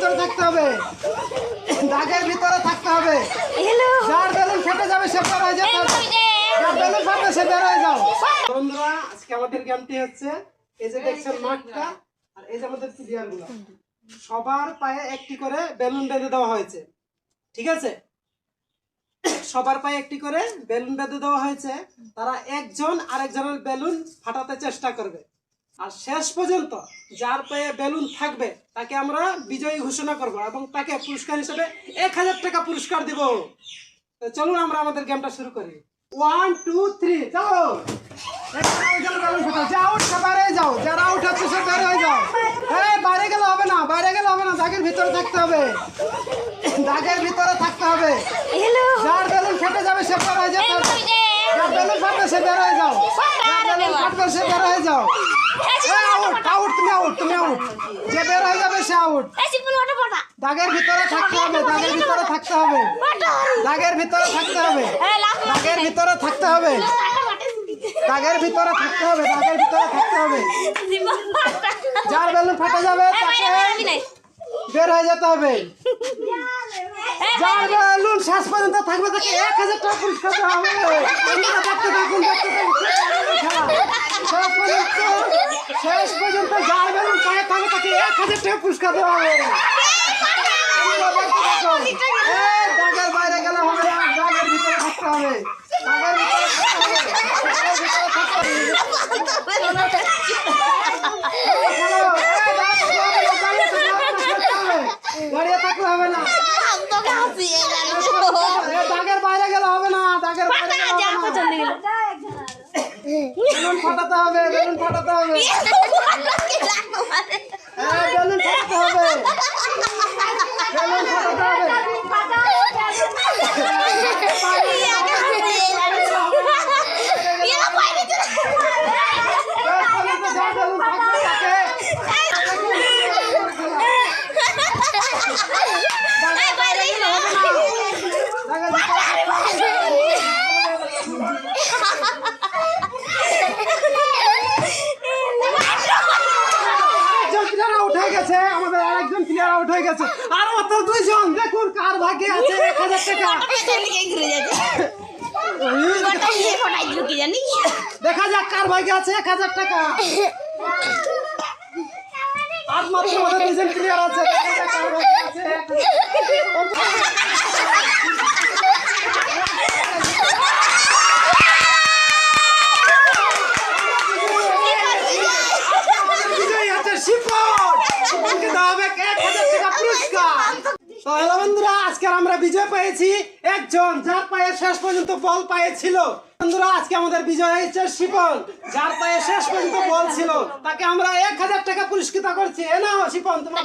ভিতরে থাকতে হবে, দাগের ভিতরে থাকতে হবে। যার বেলুন ফেটে যাবে সে বের হয়ে যেতে হবে, যার বেলুন ফাটবে সে বের হয়ে যাও। বন্ধুরা আজকে আমাদের গেমটি হচ্ছে এই যে দেখছেন মাঠটা আর এই যে আমাদের প্লেয়ার গুলো, সবার পায়ে একটি করে বেলুন বেঁধে দেওয়া হয়েছে। ঠিক আছে, সবার পায়ে একটি করে বেলুন বেঁধে দেওয়া হয়েছে। তারা একজন আরেকজনের বেলুন ফাটাতে চেষ্টা করবে আর শেষ পর্যন্ত যার পায়ে বেলুন থাকবে তাকে আমরা বিজয়ী ঘোষণা করব এবং তাকে পুরস্কার হিসেবে 1000 টাকা পুরস্কার দিব। তো চলুন আমরা আমাদের গেমটা শুরু করি। 1 2 3 যাও, যাও, যারা আউট হচ্ছে সে বের হয়ে যাও। বাইরে গেলে হবে না, বাইরে গেলে হবে না, দাগের ভিতরে থাকতে হবে, দাগের ভিতরে থাকতে হবে। যার বেলুন ফেটে যাবে সে বের হয়ে যেতে হবে, যার বেলুন ফাটবে সে বের হয়ে যাও, যার বেলুন ফাটবে সে বের হয়ে যাও। আউট, আউট, তুমি আউট, তুমি আউট, যে বের হয়ে যাবে সে আউট। দাগের ভিতরে থাকতে হবে, দাগের ভিতরে থাকতে হবে, দাগের ভিতরে থাকতে হবে, দাগের ভিতরে থাকতে হবে, দাগের ভিতরে থাকতে হবে, দাগের ভিতরে থাকতে হবে। যার বেলুন ফাটে যাবে তাকে বের হয়ে যেতে হবে। যার বেলুন শেষ পর্যন্ত থাকবে তাকে 1000 টাকা পুরস্কার দেওয়া হবে। দেখতে থাকুন, দেখতে থাকুন, শেষ পর্যন্ত যার বেলুন পায়ে থাকবে তাকে 1000 টাকা পুরস্কার দেওয়া হবে। দাগের বাইরে গেলে হবে না, দাগের ভিতরে থাকতে হবে, দাগের ভিতরে থাকতে হবে। দাঁড়িয়ে থাকলে হবে না, দাগের বাইরে গেলে হবে না, দাগের বাইরে বেলুন ফাটাতে হবে, বেলুন ফাটাতে হবে, বেলুন ফাটাতে হবে, বেলুন ফাটাতে হবে। আমাদের আরেকজন প্লেয়ার আউট হয়ে গেছে, আর মাত্র 2 জন। দেখুন কার ভাগ্যে আছে 1000 টাকা। দেখা যাক কার ভাগ্যে আছে 1000 টাকা। আর মাত্র আমাদের 2 জন প্লেয়ার আছে, দেখা যাক কার ভাগ্যে আছে 1000 টাকা। তো হ্যালো বন্ধুরা, আজকে আমরা বিজয় পেয়েছি একজন, যার পায়ে শেষ পর্যন্ত বল পায়ে ছিল। বন্ধুরা আজকে আমাদের বিজয় হয়েছে শিপন, যার পায়ে শেষ পর্যন্ত বল ছিল। তাকে আমরা 1000 টাকা পুরস্কৃত করছি। এ নাও শিপন, তোমার